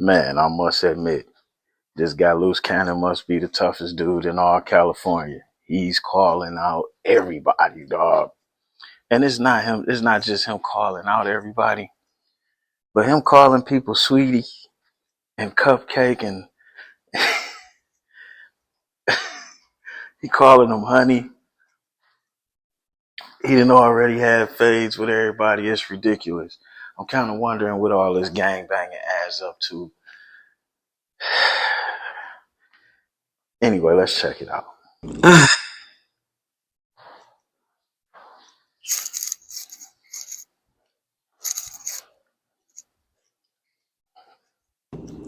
Man, I must admit, this guy Loose Cannon must be the toughest dude in all California. He's calling out everybody, dog. And it's not him. It's not just him calling out everybody, but him calling people sweetie and cupcake, and he calling them honey. He didn't already have fades with everybody. It's ridiculous. I'm kind of wondering what all this gang banging adds up to. Anyway, let's check it out.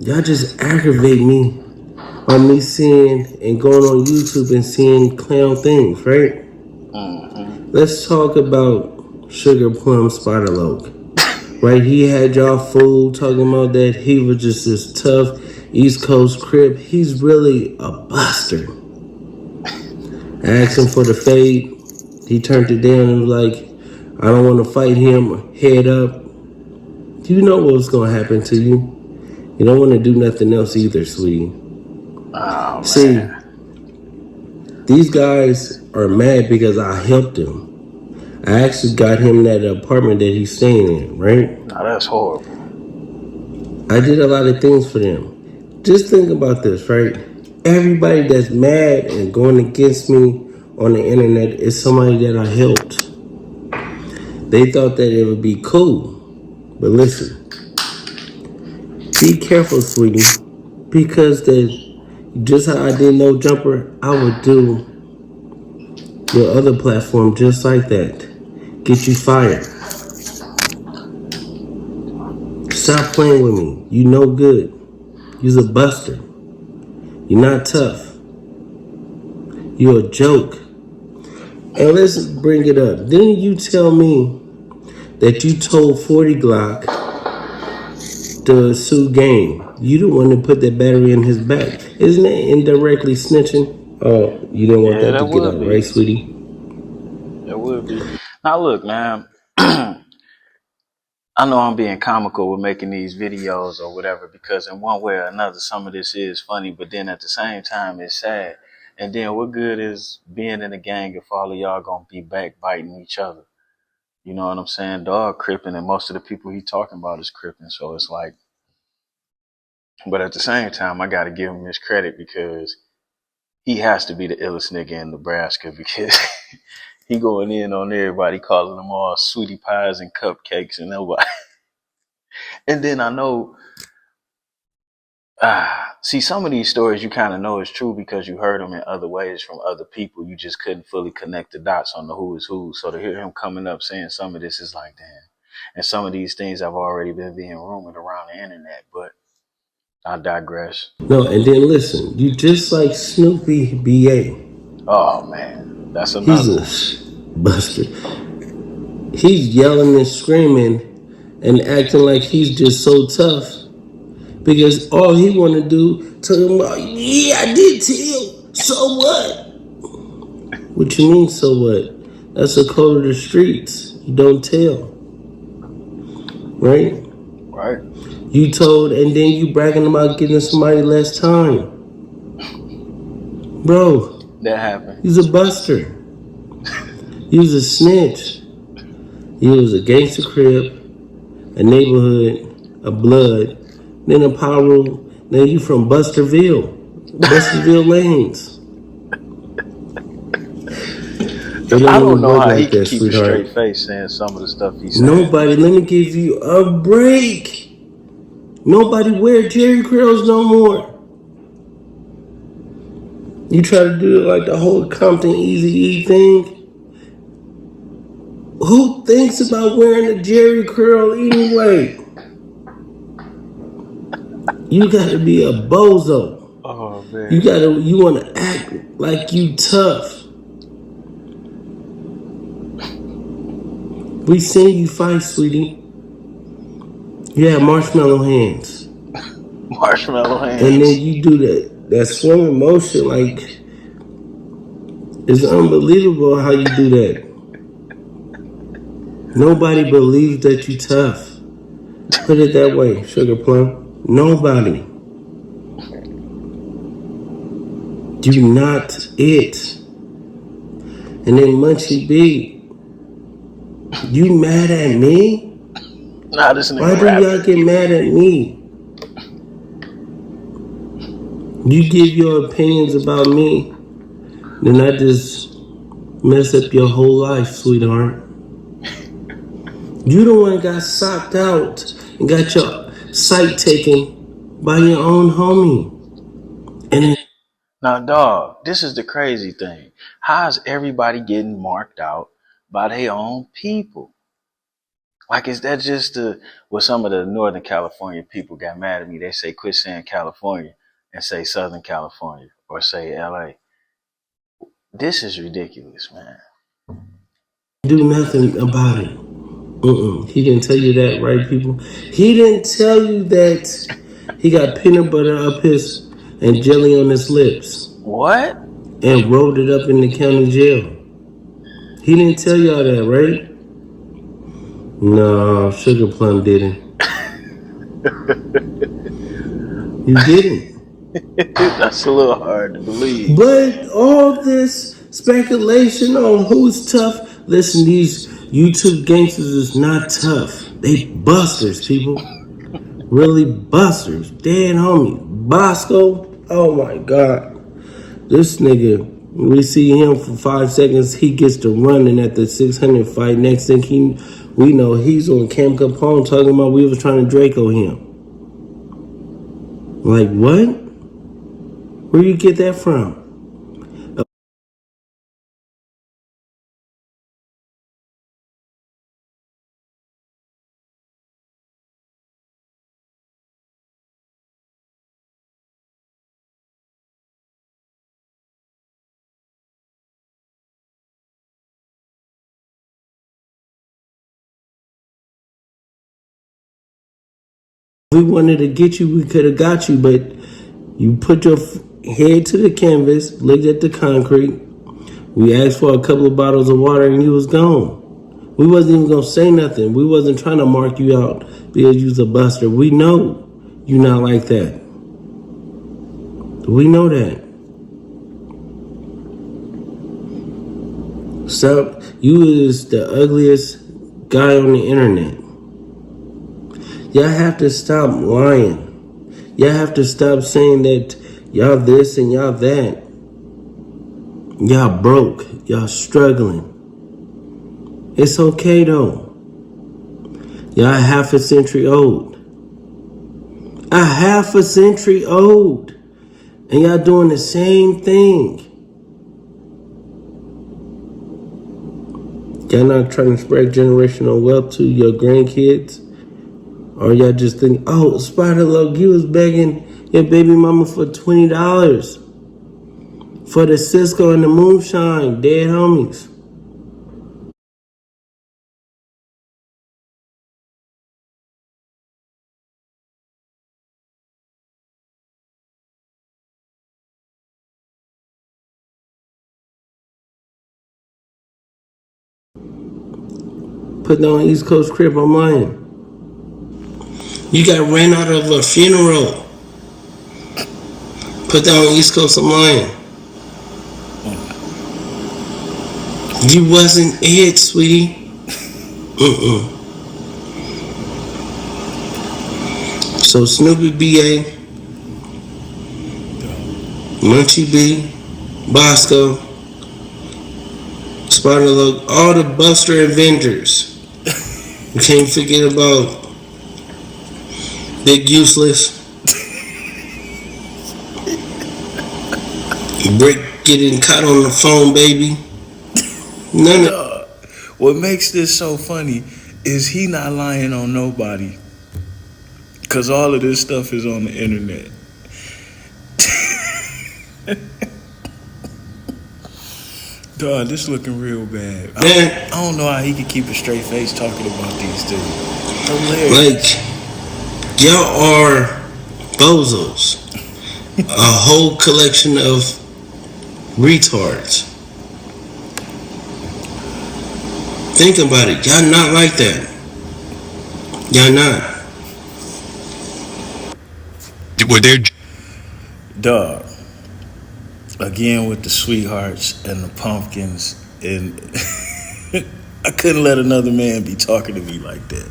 Y'all just aggravate me on me seeing and going on YouTube and seeing clown things, right? Let's talk about Sugar Plum Spiderloak. Right, he had y'all fooled talking about that he was just this tough East Coast crip. He's really a buster. I asked him for the fade. He turned it down and was like, I don't want to fight him head up. You know what's going to happen to you. You don't want to do nothing else either, sweetie. Oh, see, these guys are mad because I helped him. I actually got him that apartment that he's staying in, right? Now that's horrible. I did a lot of things for them. Just think about this, right? Everybody that's mad and going against me on the internet is somebody that I helped. They thought that it would be cool. But listen, be careful, sweetie, because just how I did No Jumper, I would do your other platform just like that. Get you fired. Stop playing with me. You no good. You's a buster. You're not tough. You're a joke. And let's bring it up. Didn't you tell me that you told 40 Glock to sue Game? You the one that put that battery in his back. Isn't that indirectly snitching? Oh, you didn't want that to get out, right, sweetie? It would be. Now look, man. I know I'm being comical with making these videos or whatever, because in one way or another, some of this is funny, but then at the same time, it's sad. And then what good is being in a gang if all of y'all gonna be backbiting each other? You know what I'm saying? Dog cripping, and most of the people he talking about is cripping. So it's like, but at the same time, I gotta give him his credit because he has to be the illest nigga in Nebraska, because he going in on everybody, calling them all sweetie pies and cupcakes and nobody. And then I know, see, some of these stories you kind of know is true because you heard them in other ways from other people. You just couldn't fully connect the dots on the who is who. So to hear him coming up saying some of this is like, damn. And some of these things have already been being rumored around the internet, but I digress. No, and then listen, you just like Snoopy B.A. Oh, man. That's another He's a buster. He's yelling and screaming and acting like he's just so tough because all he want to do, talking about, yeah, I did tell. So what? What you mean, so what? That's a code of the streets. You don't tell. Right? Right. You told, and then you bragging about getting somebody less time. Bro. That happened. He's a buster. He was a snitch. He was a gangster crib, a neighborhood, a blood, then a power rule. Then you from Busterville Lanes. I don't know how he can keep a straight face saying some of the stuff he said. Nobody, let me give you a break. Nobody wear Jerry curls no more. You try to do it like the whole Compton Eazy-E thing. Who thinks about wearing a Jerry curl anyway? You gotta be a bozo. Oh, man. You wanna act like you tough. We seen you fight, sweetie. You have marshmallow hands. Marshmallow hands. And then you do that swimming motion, like, it's unbelievable how you do that. Nobody believes that you tough. Put it that way, Sugar Plum. Nobody. You not it. And then Munchie B, you mad at me? Nah, this nigga Why do rapping. y'all get mad at me? You give your opinions about me, then I just mess up your whole life, sweetheart. You the one got socked out and got your sight taken by your own homie. And Now, dog, this is the crazy thing. How is everybody getting marked out by their own people? Like, is that just what some of the Northern California people got mad at me? They say, quit saying California and say Southern California or say LA. This is ridiculous, man. do nothing about it. He didn't tell you that, right, people? He didn't tell you that he got peanut butter up his and jelly on his lips What? and rolled it up in the county jail. He didn't tell y'all that, right? No, Sugar Plum didn't. You didn't. That's a little hard to believe. But all this speculation on who's tough, listen, these YouTube gangsters is not tough. They busters, people. Really busters. Dead homie. Bosco. Oh my God. This nigga, we see him for 5 seconds, he gets to running at the 600 fight. Next thing we know, he's on Cam Capone talking about we was trying to Draco him. Like, what? Where you get that from? If we wanted to get you, we could have got you, but you put your head to the canvas, looked at the concrete. We asked for a couple of bottles of water and you was gone. We wasn't even gonna say nothing. We wasn't trying to mark you out because you was a buster. We know you not like that. We know that. So you is the ugliest guy on the internet. Y'all have to stop lying. Y'all have to stop saying that y'all this and y'all that. Y'all broke. Y'all struggling. It's okay though. Y'all half a century old. A half a century old. And y'all doing the same thing. Y'all not trying to spread generational wealth to your grandkids? Or y'all just think, oh, Spider Loc, you was begging your baby mama for $20 for the Cisco and the moonshine, dead homies. Put down East Coast crib on mine. You got ran out of a funeral. Put that on East Coast of mine. You wasn't it, sweetie. So Snoopy B.A., Munchie B, Bosco, Spider Loc, all the Buster Avengers. You can't forget about Big Useless. Brick getting caught on the phone, baby. None of What makes this so funny is he not lying on nobody. Because all of this stuff is on the internet. Dog, this looking real bad. I don't know how he can keep a straight face talking about these things. Hilarious. Like, y'all are bozos. A whole collection of retards. Think about it. Y'all not like that. Y'all not. Dog. Again with the sweethearts and the pumpkins, and I couldn't let another man be talking to me like that.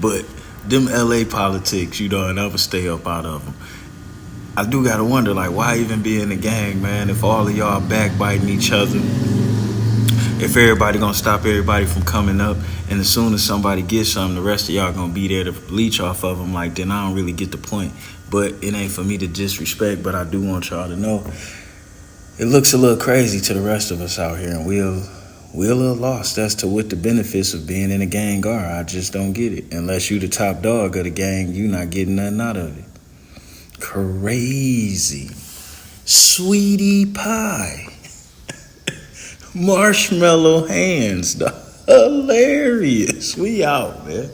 But them LA politics, I never stay up out of them. I do gotta wonder, like, why even be in a gang, man? If all of y'all backbiting each other, if everybody gonna stop everybody from coming up, and as soon as somebody gets something, the rest of y'all gonna be there to leech off of them, like, then I don't really get the point. But it ain't for me to disrespect, but I do want y'all to know it looks a little crazy to the rest of us out here, and we're a little lost as to what the benefits of being in a gang are. I just don't get it. Unless you the top dog of the gang, you not getting nothing out of it. Crazy. Sweetie pie. Marshmallow hands. Hilarious. We out, man.